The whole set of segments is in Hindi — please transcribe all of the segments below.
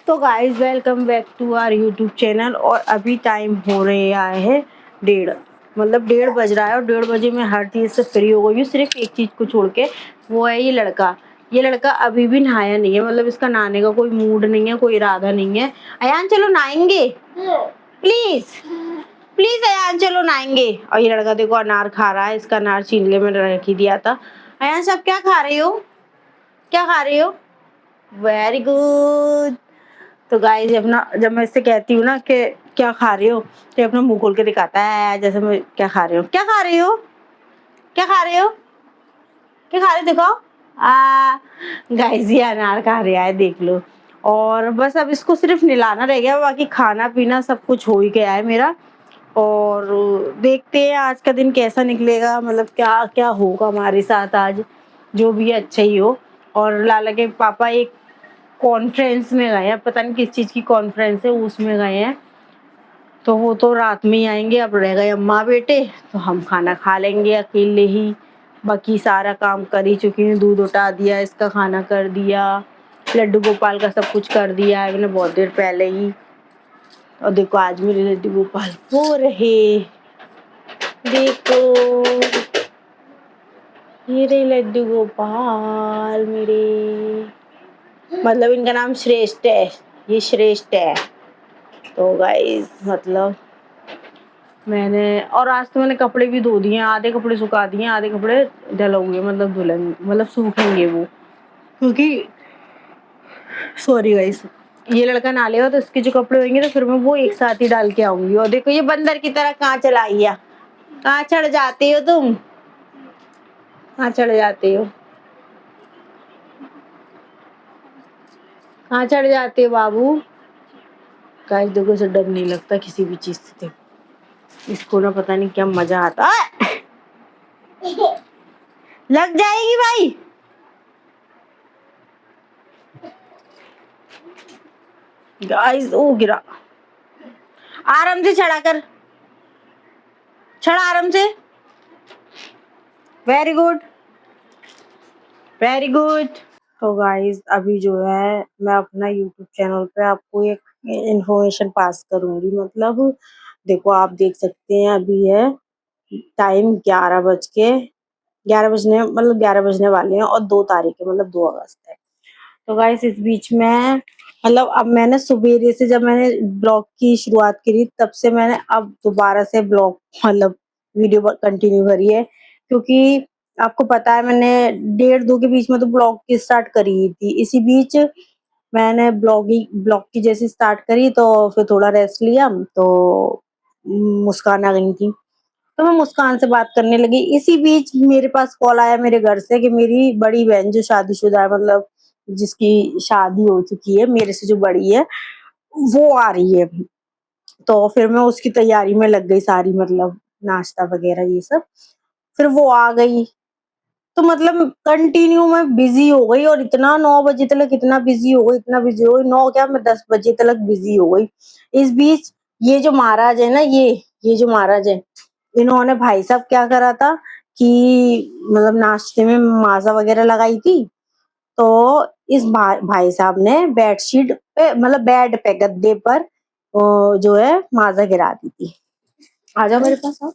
तो guys welcome back to our YouTube channel. और अभी टाइम हो रहे आए हैं 1:30, मतलब 1:30 बज रहा है और 1:30 बजे मैं हर चीज़ से फ्री हो गई हूँ, सिर्फ एक चीज़ को छोड़ के, वो है ये लड़का। ये लड़का अभी भी नहाया नहीं है, मतलब इसका नहाने का कोई मूड नहीं है, कोई इरादा नहीं है। अयान चलो नहाएंगे, प्लीज प्लीज अयान चलो नहाएंगे। और ये लड़का देखो अनार खा रहा है, इसका अनार छीन ले मैंने रख ही दिया था। अयान सब क्या खा रहे हो, क्या खा रहे हो? Very good. तो गाइस अपना जब मैं इससे कहती हूँ ना कि क्या खा रहे हो, तो अपना मुंह खोल के दिखाता है जैसे मैं क्या खा रहे हो, क्या खा रहे हो, क्या खा रहे हो, क्या खा रहे हो, दिखाओ। गाइस ये अनार खा रहा है, देख लो। और बस अब इसको सिर्फ नहलाना रह गया, बाकी खाना पीना सब कुछ हो ही गया है मेरा। और देखते हैं आज का दिन कैसा निकलेगा, मतलब क्या क्या होगा हमारे साथ आज। जो भी अच्छा ही हो। और लाला के पापा एक कॉन्फ्रेंस में गए हैं, पता नहीं किस चीज़ की कॉन्फ्रेंस है, उसमें गए हैं। तो वो तो रात में ही आएंगे, अब रह गए अम्मा बेटे, तो हम खाना खा लेंगे अकेले ही। बाकी सारा काम कर ही चुकी हूँ, दूध उठा दिया, इसका खाना कर दिया, लड्डू गोपाल का सब कुछ कर दिया है मैंने बहुत देर पहले ही। और देखो आज मेरे लड्डू गोपाल हो रहे, देखो ये रहे लड्डू गोपाल मेरे, मतलब इनका नाम श्रेष्ठ है, ये श्रेष्ठ है। तो गाइस मतलब मैंने, और आज तो मैंने कपड़े भी धो दिए, आधे कपड़े सुखा दिए, आधे कपड़े डलोगे, मतलब धुलेंगे, मतलब सूखेंगे वो, क्योंकि सॉरी गाइस ये लड़का ना लेगा तो इसके जो कपड़े होंगे तो फिर मैं वो एक साथ ही डाल के आऊंगी। और देखो ये बंदर की तरह कहाँ चला गया, कहाँ चढ़ जाते हो तुम, कहाँ चढ़ जाते हो, कहाँ चढ़ जाते हो बाबू। गाइस देखो इसे डर नहीं लगता किसी भी चीज से, इसको ना पता नहीं क्या मजा आता है। लग जाएगी भाई। गाइस ओ गिरा, आराम से चढ़ा कर, चढ़ा आराम से, वेरी गुड वेरी गुड। तो गाइस अभी जो है मैं अपना यूट्यूब चैनल पे आपको एक इंफॉर्मेशन पास करूंगी, मतलब देखो आप देख सकते हैं अभी है टाइम 11 बजने, मतलब 11 बजने वाले हैं और 2 तारीख है, मतलब 2 अगस्त है। तो गाइस इस बीच में मतलब अब मैंने सुबेरे से जब मैंने ब्लॉग की शुरुआत करी तब से मैंने अब दोबारा से ब्लॉग मतलब वीडियो कंटिन्यू करी है, क्योंकि आपको पता है मैंने 1:30-2 के बीच में तो ब्लॉग की स्टार्ट करी ही थी। इसी बीच मैंने ब्लॉग की जैसे स्टार्ट करी तो फिर थोड़ा रेस्ट लिया, तो मुस्कान आ गई थी, तो मैं मुस्कान से बात करने लगी। इसी बीच मेरे पास कॉल आया मेरे घर से कि मेरी बड़ी बहन जो शादीशुदा है, मतलब जिसकी शादी हो चुकी है, मेरे से जो बड़ी है, वो आ रही है। तो फिर मैं उसकी तैयारी में लग गई सारी, मतलब नाश्ता वगैरह ये सब। फिर वो आ गई तो मतलब कंटिन्यू मैं बिजी हो गई, और इतना 9 बजे तक इतना बिजी हो गई, इतना बिजी हो गई, 9 क्या मैं 10 बजे तक बिजी हो गई। इस बीच ये जो महाराज है ना, ये जो महाराज है, इन्होंने भाई साहब क्या करा था कि मतलब नाश्ते में माजा वगैरह लगाई थी, तो इस भाई साहब ने बेडशीट पे, मतलब बेड पे गद्दे पर जो है माजा गिरा दी थी। आ जाओ मेरे पास आओ।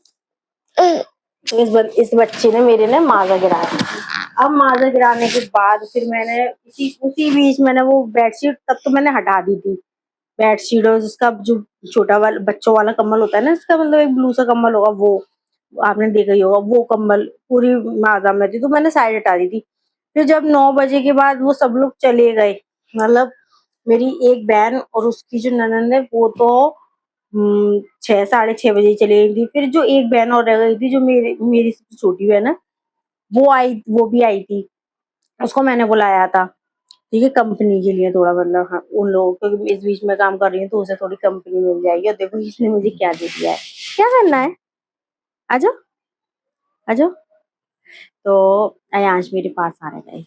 तो इस बच्चे ने मेरे ने माजा गिराया। अब माजा गिराने के बाद फिर मैंने उसी बीच मैंने वो बेडशीट तब तो मैंने हटा दी थी, बेडशीट और उसका जो छोटा वाला बच्चों वाला कम्बल होता है ना, इसका मतलब एक ब्लू सा कम्बल होगा, वो आपने देखा ही होगा, वो कम्बल पूरी माजा में थी तो मैंने साइड हटा दी थी। फिर जब 9 बजे के बाद वो सब लोग चले गए, मतलब मेरी एक बहन और उसकी जो ननद है वो तो 6-6:30 बजे चली गई थी। फिर जो एक बहन और रह गई थी जो मेरी मेरी सबसे छोटी बहन है, वो भी आई थी, उसको मैंने बुलाया था, ठीक है, कंपनी के लिए थोड़ा, मतलब हाँ उन लोगों को, क्योंकि इस बीच में काम कर रही हूँ तो उसे थोड़ी कंपनी मिल जाएगी। और देखो इसने मुझे क्या दे दिया है, क्या करना है, आजो आजो। तो अयांश मेरे पास आ रहा है।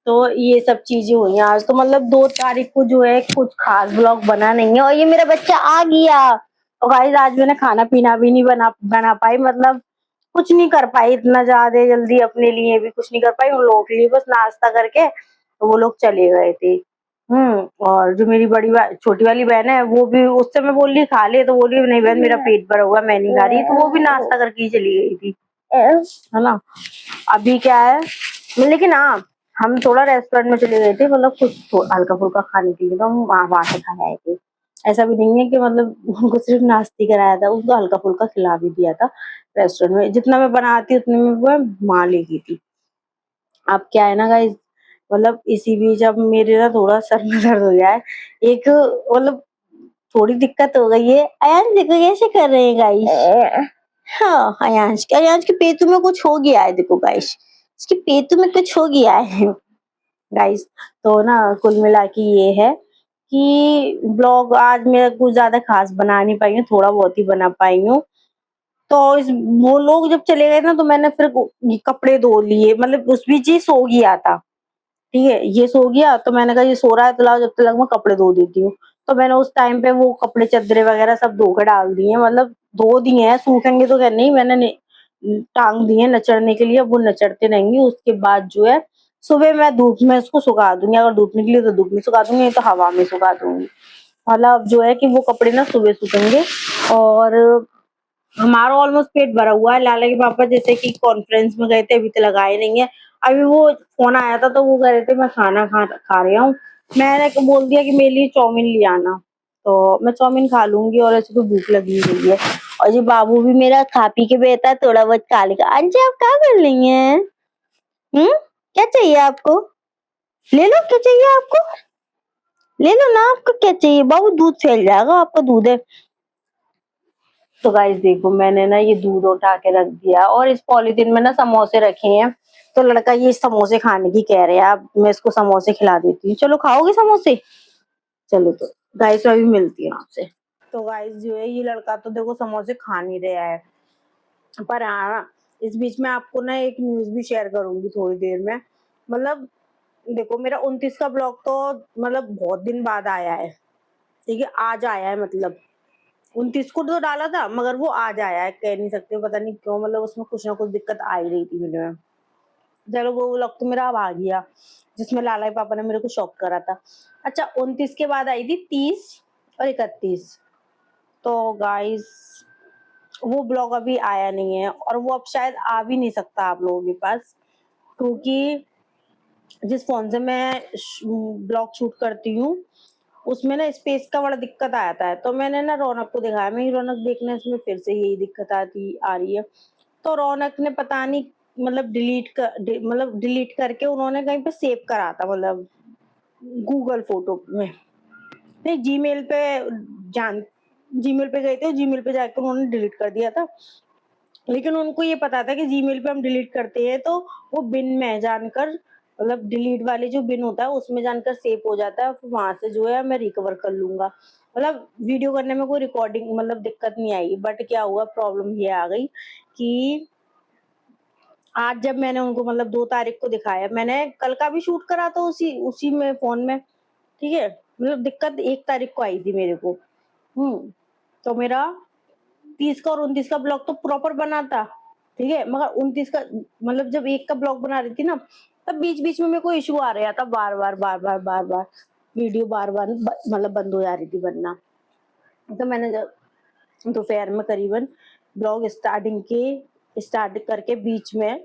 तो ये सब चीजें हुई आज, तो मतलब 2 तारीख को जो है कुछ खास ब्लॉग बना नहीं है। और ये मेरा बच्चा आ गया। और गाइस आज मैंने खाना पीना भी नहीं बना पाई, मतलब कुछ नहीं कर पाई इतना ज्यादा जल्दी, अपने लिए भी कुछ नहीं कर पाई, उन लोगों के लिए बस नाश्ता करके तो वो लोग चले गए थे। और जो मेरी छोटी वाली बहन है वो भी, उससे मैं बोल रही खा ले, तो बोल रही नहीं बहन मेरा पेट भरा हुआ, मैं नहीं खा रही, तो वो भी नाश्ता करके ही चली गई थी, है ना। अभी क्या है, लेकिन हाँ हम थोड़ा रेस्टोरेंट में चले गए थे, मतलब कुछ हल्का फुल्का खाने के लिए, तो हम वहां से खा आए थे। ऐसा भी नहीं है कि मतलब उनको सिर्फ नाश्ते कराया था, उनको हल्का फुल्का खिला भी दिया था रेस्टोरेंट में। जितना मैं बनाती उतने में वो माँ ले गई थी। अब क्या है ना गाइस, मतलब इसी बीच अब मेरे ना थोड़ा सर में दर्द हो गया है, एक मतलब थोड़ी दिक्कत हो गई है। अयान देखो कैसे कर रहे हैं गाइस। हाँ अयांश के पेटू में कुछ हो गया है, देखो गाइस इसके पेटू में कुछ हो गया है गाइस। तो ना कुल मिला के ये है कि ब्लॉग आज मैं कुछ ज्यादा खास बना नहीं पाई हूँ, थोड़ा बहुत ही बना पाई हूँ। तो वो लोग जब चले गए ना, तो मैंने फिर कपड़े धो लिए, मतलब उस बीच ही सो गया था। ठीक है, ये सो गया तो मैंने कहा ये सो रहा है तो लाओ जब तक मैं कपड़े धो देती हूँ। तो मैंने उस टाइम पे वो कपड़े चद्दरे वगैरह सब धो के डाल दिए, मतलब धो दिए हैं, सूखेंगे तो क्या नहीं, मैंने टांग दिए नचड़ने के लिए, अब वो नचड़ते रहेंगे। उसके बाद जो है सुबह मैं धूप में उसको सुखा दूंगी, अगर धूप निकली तो धूप में सुखा दूंगी, नहीं तो हवा में सुखा दूंगी। मतलब जो है कि वो कपड़े ना सुबह सूखेंगे। और हमारा ऑलमोस्ट पेट भरा हुआ है। लाला के पापा जैसे कि कॉन्फ्रेंस में गए थे, अभी तो लगाए नहीं है। अभी वो फोन आया था तो वो कह रहे थे मैं खाना खा रहा हूँ। मैंने बोल दिया कि मेरे लिए चाउमीन ले आना, तो मैं चाउमीन खा लूंगी, और ऐसे तो भूख लगी हुई है। और ये बाबू भी मेरा खा पी के बेटा है, थोड़ा बहुत खा लेगा। अंजी आप क्या कर रही हैं? क्या चाहिए आपको? ले लो, क्या चाहिए आपको? ले लो ना, आपको क्या चाहिए? बाबू दूध फैल जाएगा, आपका दूध है। तो गाइस देखो मैंने ना ये दूध उठा के रख दिया, और इस पॉलीथीन में ना समोसे रखे हैं। तो लड़का ये समोसे खाने की कह रहे हैं, अब मैं इसको समोसे खिला देती हूँ। चलो खाओगे समोसे? चलो तो गाइस मैं अभी मिलती हूँ आपसे। तो गाइस जो है ये लड़का तो देखो समोसे खा नहीं रहा है, पर हाँ इस बीच में आपको ना एक न्यूज भी शेयर करूंगी थोड़ी देर में। मतलब देखो मेरा 29 का ब्लॉग तो मतलब बहुत दिन बाद आया है, ठीक है, आज आया है, मतलब 29 को तो डाला था मगर वो आज आया है, कह नहीं सकते पता नहीं क्यों, मतलब उसमें कुछ ना कुछ दिक्कत आ ही रही थी वीडियो में। चलो वो व्लॉग तो मेरा अब आ गया, जिसमें लाला के पापा ने मेरे को शॉक करा था। अच्छा 29 के बाद आई थी 30 और 31। तो गाइस वो ब्लॉग अभी आया नहीं है, और वो अब शायद आ भी नहीं सकता आप लोगों के पास, क्योंकि जिस फोन से मैं ब्लॉग शूट करती हूँ उसमें ना स्पेस का बड़ा दिक्कत आता है। तो मैंने ना रौनक को दिखाया, मैं ही रौनक देखने, इसमें फिर से यही दिक्कत आ रही है। तो रौनक ने पता नहीं मतलब मतलब डिलीट करके उन्होंने कहीं पे सेव करा था, मतलब गूगल फोटो में नहीं, जीमेल पे जान जीमेल पे गए थे, जीमेल पे जाकर उन्होंने डिलीट कर दिया था। लेकिन उनको ये पता था कि जीमेल पे हम डिलीट करते हैं तो वो बिन में जानकर, मतलब डिलीट वाले जो बिन होता है उसमें जानकर सेव हो जाता है, फिर वहां से जो है मैं रिकवर कर लूंगा। मतलब वीडियो करने में कोई रिकॉर्डिंग मतलब दिक्कत नहीं आई, बट क्या हुआ प्रॉब्लम ये आ गई कि आज जब मैंने उनको मतलब 2 तारीख को दिखाया, मैंने कल का भी शूट करा था उसी उसी में फोन में, ठीक है, मतलब दिक्कत 1 तारीख को आई थी मेरे को। तो मेरा 30 का और 29 का ब्लॉग तो प्रॉपर बना था, ठीक है, मगर 29 का मतलब जब एक का ब्लॉग बना रही थी ना, तब बीच बीच में मेरे को इशू आ रहा था, बार बार वीडियो बार बार मतलब बंद हो जा रही थी बनना। तो मैंने जब दोपहर में करीबन ब्लॉग स्टार्ट करके बीच में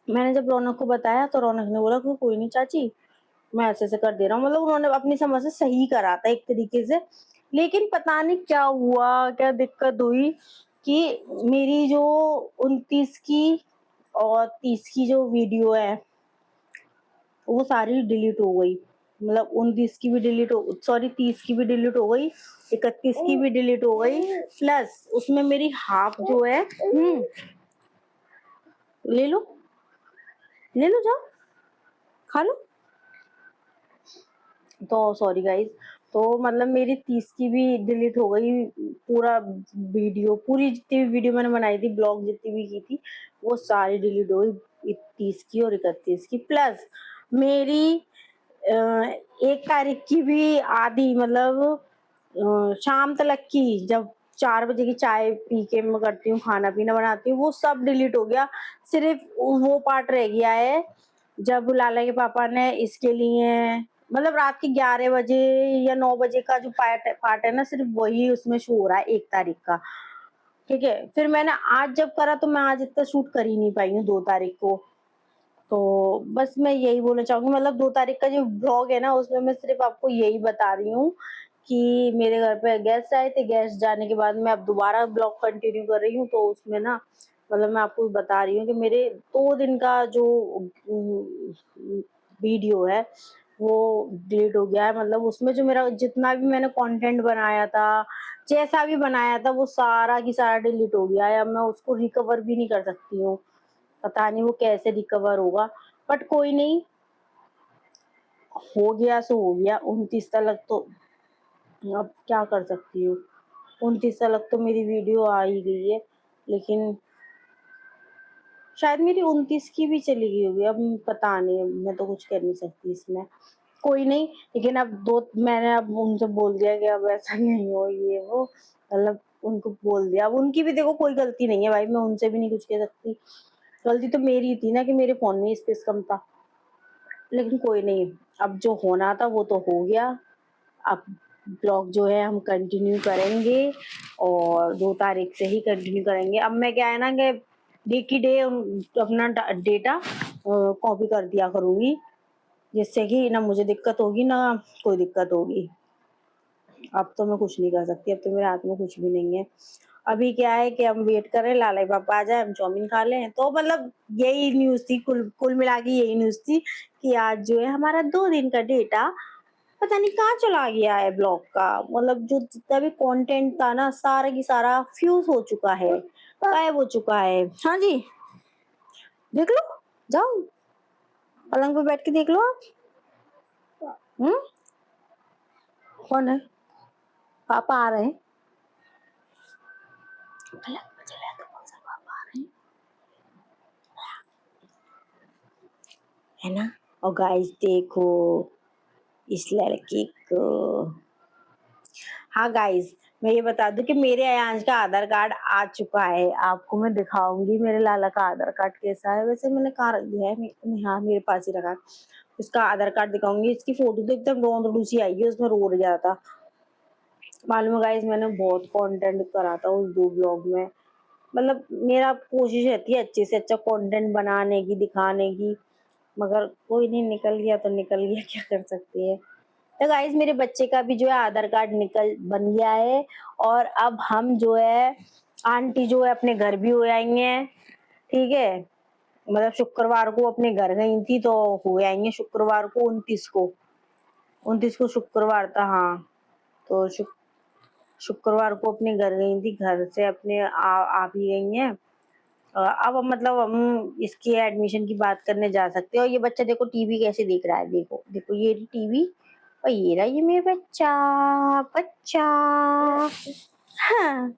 मैंने जब रौनक को बताया, तो रौनक ने बोला कि कोई नहीं चाची मैं ऐसे ऐसे कर दे रहा हूँ, मतलब उन्होंने अपनी समझ से सही करा था एक तरीके से। लेकिन पता नहीं क्या हुआ, क्या दिक्कत हुई कि मेरी जो 29 की और 30 की जो वीडियो है वो सारी डिलीट हो गई। मतलब 29 की भी डिलीट हो, सॉरी 30 की भी डिलीट हो गई, 31 की भी डिलीट हो गई, प्लस उसमें मेरी हाफ जो है ले लो, ले लो जाओ खा लो। तो सॉरी गाइज, तो मतलब मेरी 30 की भी डिलीट हो गई, पूरा वीडियो, पूरी जितनी भी वीडियो मैंने बनाई थी, ब्लॉग जितनी भी की थी वो सारी डिलीट हो गई, 30 की और 31 की, प्लस मेरी 1 तारीख की भी आधी, मतलब शाम तक की, जब 4 बजे की चाय पी के मैं करती हूँ, खाना पीना बनाती हूँ, वो सब डिलीट हो गया। सिर्फ वो पार्ट रह गया है जब लाला के पापा ने इसके लिए मतलब रात के 11 बजे या 9 बजे का जो पार्ट है ना, सिर्फ वही उसमें शो हो रहा है 1 तारीख का। ठीक है, फिर मैंने आज जब करा तो मैं आज इतना शूट कर ही नहीं पाई हूँ 2 तारीख को। तो बस मैं यही बोलना चाहूंगी, मतलब 2 तारीख का जो ब्लॉग है ना, उसमें मैं सिर्फ आपको यही बता रही हूँ कि मेरे घर पे गेस्ट आए थे, गेस्ट जाने के बाद मैं अब दोबारा ब्लॉग कंटिन्यू कर रही हूँ। तो उसमें ना मतलब मैं आपको बता रही हूँ कि मेरे 2 दिन का जो वीडियो है वो डिलीट हो गया है। मतलब उसमें जो मेरा जितना भी मैंने कंटेंट बनाया था, जैसा भी बनाया था, वो सारा की सारा डिलीट हो गया है। अब मैं उसको रिकवर भी नहीं कर सकती हूँ, पता नहीं वो कैसे रिकवर होगा, बट कोई नहीं, हो गया सो हो गया। 29 तक तो अब क्या कर सकती हूँ, 29 तक तो मेरी वीडियो आ ही गई है, लेकिन शायद मेरी 29 की भी चली गई होगी, अब पता नहीं, मैं तो कुछ कर नहीं सकती इसमें। कोई नहीं, लेकिन अब मैंने अब उनसे बोल दिया कि अब ऐसा नहीं हो, ये वो, मतलब उनको बोल दिया। अब उनकी भी देखो कोई गलती नहीं है भाई, मैं उनसे भी नहीं कुछ कह सकती। गलती तो मेरी थी ना कि मेरे फोन में स्पेस कम था, लेकिन कोई नहीं, अब जो होना था वो तो हो गया। अब ब्लॉग जो है हम कंटिन्यू करेंगे, और 2 तारीख से ही कंटिन्यू करेंगे। अब मैं क्या है ना कि डे की डे अपना डेटा कॉपी कर दिया करूंगी, जिससे कि ना मुझे दिक्कत होगी ना कोई दिक्कत होगी। अब तो मैं कुछ नहीं कर सकती, अब तो मेरे हाथ में कुछ भी नहीं है। अभी क्या है कि हम वेट कर रहे हैं लाला पापा आ जाए, हम चाउमीन खा लें। तो मतलब यही न्यूज थी, कुल कुल मिला के यही न्यूज थी कि आज जो है हमारा 2 दिन का डेटा पता नहीं कहाँ चला गया है ब्लॉग का। मतलब जो जितना भी कंटेंट था ना, सारा की सारा फ्यूज हो चुका है, गायब हो चुका है। हाँ जी, देख लो, जाओ पलंग पे बैठ के देख लो आप। हम्म, कौन है? पापा आ रहे हैं, पलंग पे चले तो कौन सा पापा आ रहे हैं, है ना। और गाइस देखो इस लड़के को। हाँ गाइस, मैं ये बता दूं कि मेरे अयांश का आधार कार्ड आ चुका है। आपको मैं दिखाऊंगी मेरे लाला का आधार कार्ड कैसा है। वैसे मैंने कहाँ रख दिया है, हाँ मेरे पास ही रखा है। इसका आधार कार्ड दिखाऊंगी। इसकी फोटो तो एकदम रोंदड़ू सी आई है, उसमें रो गया था। मालूम है गाइस, मैंने बहुत कंटेंट करा था उस 2 ब्लॉग में। मतलब मेरा कोशिश रहती है अच्छे से अच्छा कंटेंट बनाने की, दिखाने की, मगर कोई नहीं, निकल गया तो निकल गया, क्या कर सकते हैं। तो गाइस मेरे बच्चे का भी जो है आधार कार्ड निकल बन गया है, और अब हम जो है आंटी जो है अपने घर भी हो आएंगे। ठीक है, मतलब शुक्रवार को अपने घर गई थी तो हो आएंगे शुक्रवार को, 29 को। 29 को शुक्रवार था, हाँ। तो शुक्रवार को अपने घर गई थी, घर से अपने आ भी गई हैं। अब मतलब हम इसकी एडमिशन की बात करने जा सकते हैं। और ये बच्चा देखो टीवी कैसे देख रहा है, देखो देखो ये टीवी, और ये रहा ये मेरा बच्चा, बच्चा। हाँ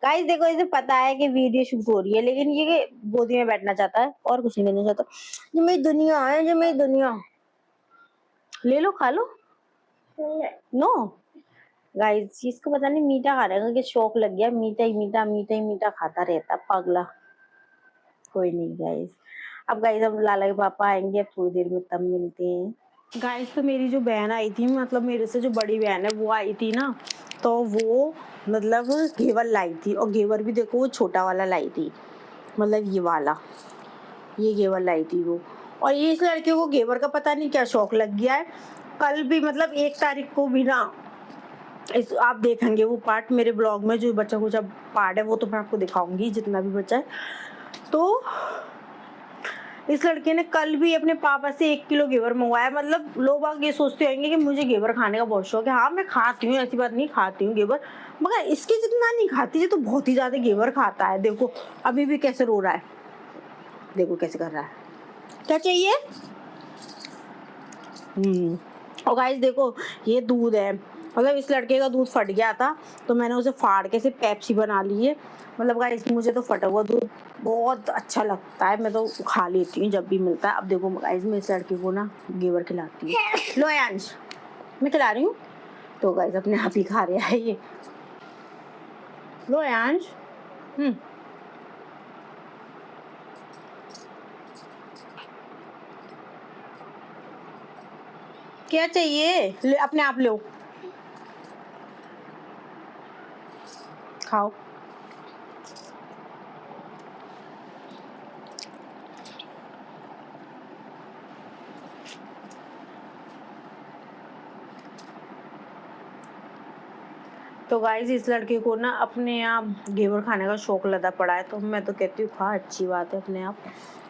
गाइस देखो, इसे पता है कि वीडियो शूट हो रही है, लेकिन ये गोदी में बैठना चाहता है और कुछ नहीं करना चाहता। जो मेरी दुनिया है, जो मेरी दुनिया, ले लो खा लो। नो गाइस, इसको पता नहीं मीठा खाने का कि शौक लग गया, मीठा ही मीठा, मीठा ही मीठा खाता रहता पगला। कोई नहीं गाइस, अब गाइस अब लाला के पापा आएंगे अब थोड़ी देर में, तब मिलते हैं। गाइस तो मेरी जो बहन आई थी, मतलब मेरे से जो बड़ी बहन है वो आई थी ना, तो वो मतलब घेवर लाई थी, और घेवर भी देखो वो छोटा वाला लाई थी, मतलब ये वाला, ये घेवर लाई थी वो। और ये इस लड़के को घेवर का पता नहीं क्या शौक लग गया है। कल भी मतलब 1 तारीख को भी ना, इस आप देखेंगे वो पार्ट मेरे ब्लॉग में, जो बचा कुछ पार्ट है वो तो मैं आपको दिखाऊंगी जितना भी बचा है। तो इस लड़के ने कल भी अपने पापा से 1 किलो घेवर मंगवाया। मतलब लोग बाग ये सोचते होंगे कि मुझे घेवर खाने का बहुत शौक है। हाँ मैं खाती हूँ, ऐसी बात नहीं, खाती हूँ घेवर, मगर इसके जितना नहीं खाती। ये तो बहुत ही ज्यादा घेवर खाता है। देखो अभी भी कैसे रो रहा है, देखो कैसे कर रहा है, क्या चाहिए। और गाइस देखो ये दूध है, मतलब इस लड़के का दूध फट गया था, तो मैंने उसे फाड़ के सिर्फ पेप्सी बना ली है। मतलब गाइस मुझे तो फटा हुआ दूध बहुत अच्छा लगता है, मैं तो खा लेती हूँ जब भी मिलता है। अब देखो गाइस मैं इस लड़के को ना घेवर खिलाती हूँ। लो यांश, मैं खिला रही हूँ, तो गाइस अपने आप ही खा रहा है ये। लो यांश, क्या चाहिए? ले, अपने आप लो, खाओ। तो गाइस इस लड़के को ना अपने आप घेवर खाने का शौक लगा पड़ा है, तो मैं तो कहती हूँ खा, अच्छी बात है अपने आप।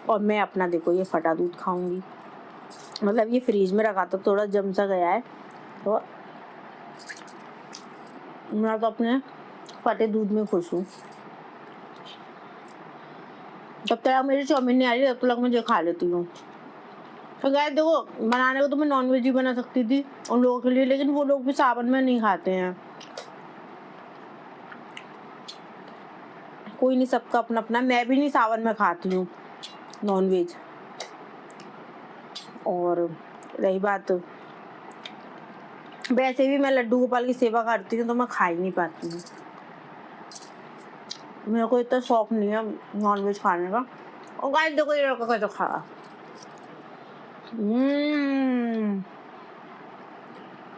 और मैं अपना देखो ये फटा दूध खाऊंगी, मतलब ये फ्रीज में रखा तो थोड़ा जम सा गया है, तो मैं तो अपने फटे दूध में खुश हूँ। जब तक मेरी चाउमीन नहीं आ रही तब तक मुझे खा लेती हूँ। तो गाइस देखो बनाने को तो मैं नॉनवेज ही बना सकती थी उन लोगों के लिए, लेकिन वो लोग भी सावन में नहीं खाते हैं। कोई नहीं, सबका अपना अपना, मैं भी नहीं सावन में खाती हूँ नॉनवेज। और रही बात, वैसे भी मैं लड्डू गोपाल की सेवा करती हूँ तो मैं खा ही नहीं पाती हूँ, मेरे को इतना शौक नहीं है नॉनवेज खाने का। और गाइस देखो ये लड़का कैसे खा रहा,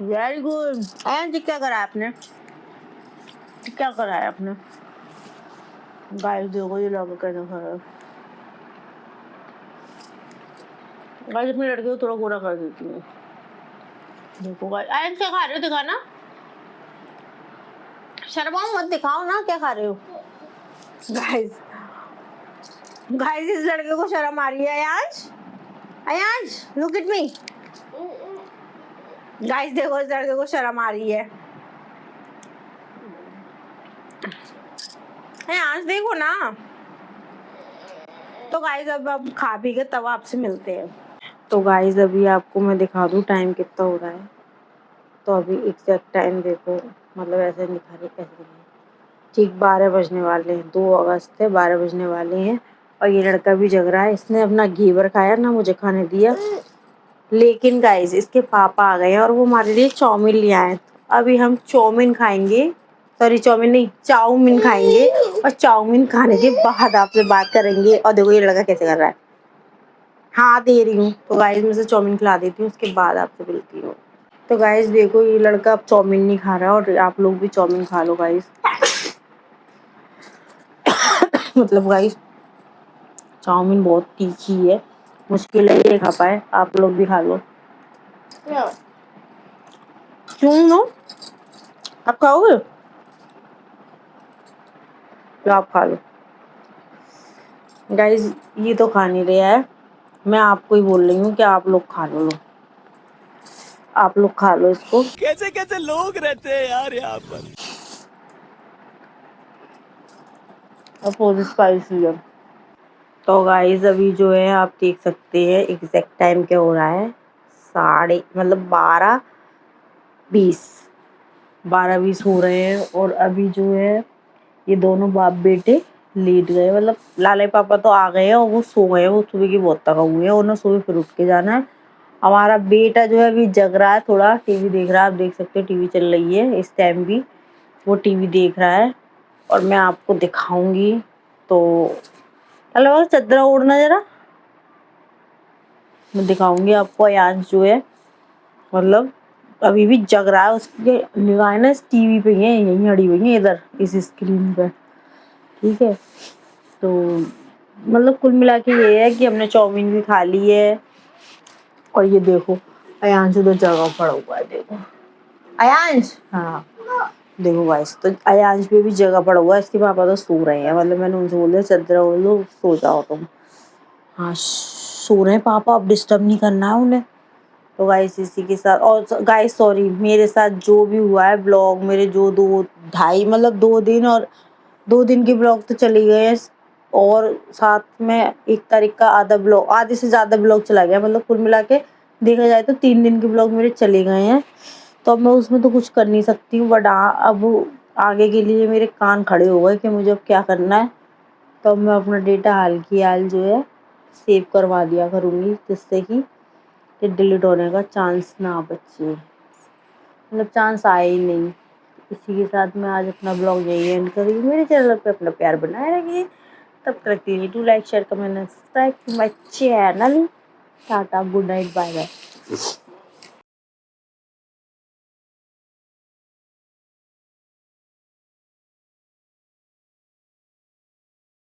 वेरी गुड। एंड क्या करा है आपने, क्या करा है आपने? गाइस देखो ये लड़का कैसे खा रहा है। गाइस अपने लड़के को थोड़ा गोरा कर देती हूँ। देखो गाइस, एंड क्या खा रहे हो, दिखाना, शर्माओ मत, दिखाओ ना क्या खा रहे हो। गाइस गाइस इस लड़के को शर्म आ रही है। Ayansh, Ayansh look at me. Guys देखो इस लड़के को शर्म आ रही है। अयांश देखो ना। तो गाइस अब खा पी के तब आपसे मिलते हैं। तो गाइस अभी आपको मैं दिखा दूं टाइम कितना हो रहा है। तो अभी एग्जैक्ट टाइम देखो, मतलब ऐसे दिखा रही कैसे, ठीक 12 बजने वाले हैं, 2 अगस्त है, 12 बजने वाले हैं। और ये लड़का भी जग रहा है, इसने अपना घेवर खाया ना मुझे खाने दिया। लेकिन गाइस इसके पापा आ गए हैं और वो हमारे लिए चाउमीन ले आए हैं। अभी हम चाउमीन खाएंगे, सॉरी चाउमीन नहीं, चाउमीन खाएंगे। और चाउमीन खाने के बाद आपसे बात करेंगे। और देखो ये लड़का कैसे कर रहा है। हाँ दे रही हूँ। तो गाइस मैं से चाउमीन खिला देती हूँ, उसके बाद आपसे मिलती हूँ। तो गाइस देखो ये लड़का अब चाउमीन नहीं खा रहा और आप लोग भी चाउमीन खा लो गाइस। मतलब गाइस चाउमीन बहुत तीखी है, मुश्किल है ये खा पाए, आप लोग भी खा लो। क्यों नो, आप खाओगे तो आप खा लो। गाइस ये तो खा नहीं रहा है, मैं आपको ही बोल रही हूँ कि आप लोग खा लो, आप लोग खा लो इसको। कैसे कैसे लोग रहते हैं यार यहाँ पर। अपोजिट स्पाइसी है। तो गाइस अभी जो है आप देख सकते हैं एग्जैक्ट टाइम क्या हो रहा है, 12:20 12:20 हो रहे हैं। और अभी जो है ये दोनों बाप बेटे लेट गए, मतलब लाले पापा तो आ गए हैं और वो सो गए हैं, वो सुबह की बहुत थका हुए हैं, उन्हें सुबह फिर उठ के जाना है। हमारा बेटा जो है अभी जग रहा है, थोड़ा टीवी देख रहा है, आप देख सकते हैं टीवी चल रही है इस टाइम भी, वो टीवी देख रहा है। और मैं आपको दिखाऊंगी, तो चलो चद्दर ओढ़ना जरा, मैं दिखाऊंगी आपको। अयांश जो है मतलब अभी भी जग रहा है, उसकी निगाहें ना इस टीवी पे हैं, यहीं अड़ी हुई हैं इधर इस स्क्रीन पे, ठीक है। तो मतलब कुल मिला के ये है कि हमने चाउमीन भी खा ली है। और ये देखो अयांश उधर जगह पड़ा हुआ है, देखो अयांश, हाँ देखो गाइस, तो अयांश पे भी जगह पड़ा हुआ है, इसके पापा तो सो रहे हैं, मतलब मैंने उनसे बोल दिया चद्दर ओढ़ लो सो जाओ तुम। हाँ सो रहे हैं पापा, अब डिस्टर्ब नहीं करना है उन्हें। तो गाइस इसी के साथ, और गाइस सॉरी मेरे साथ जो भी हुआ है ब्लॉग, मेरे जो 2 ढाई मतलब 2 दिन और 2 दिन के ब्लॉग तो चले गए हैं, और साथ में 1 तारीख का आधा ब्लॉग, आधे से ज़्यादा ब्लॉग चला गया, मतलब कुल मिला के देखा जाए तो 3 दिन के ब्लॉग मेरे चले गए हैं। तो अब मैं उसमें तो कुछ कर नहीं सकती हूँ, बट अब आगे के लिए मेरे कान खड़े हो गए कि मुझे अब क्या करना है। तो अब मैं अपना डेटा हाल की हाल जो है सेव करवा दिया करूँगी, जिससे कि डिलीट होने का चांस ना बचे, मतलब चांस आए ही नहीं। इसी के साथ मैं आज अपना ब्लॉग यही एंड करूँगी। मेरे चैनल पे अपना प्यार बनाए रखिए, तब तक के लिए do like share comment subscribe to my channel. Tata, good night, bye bye.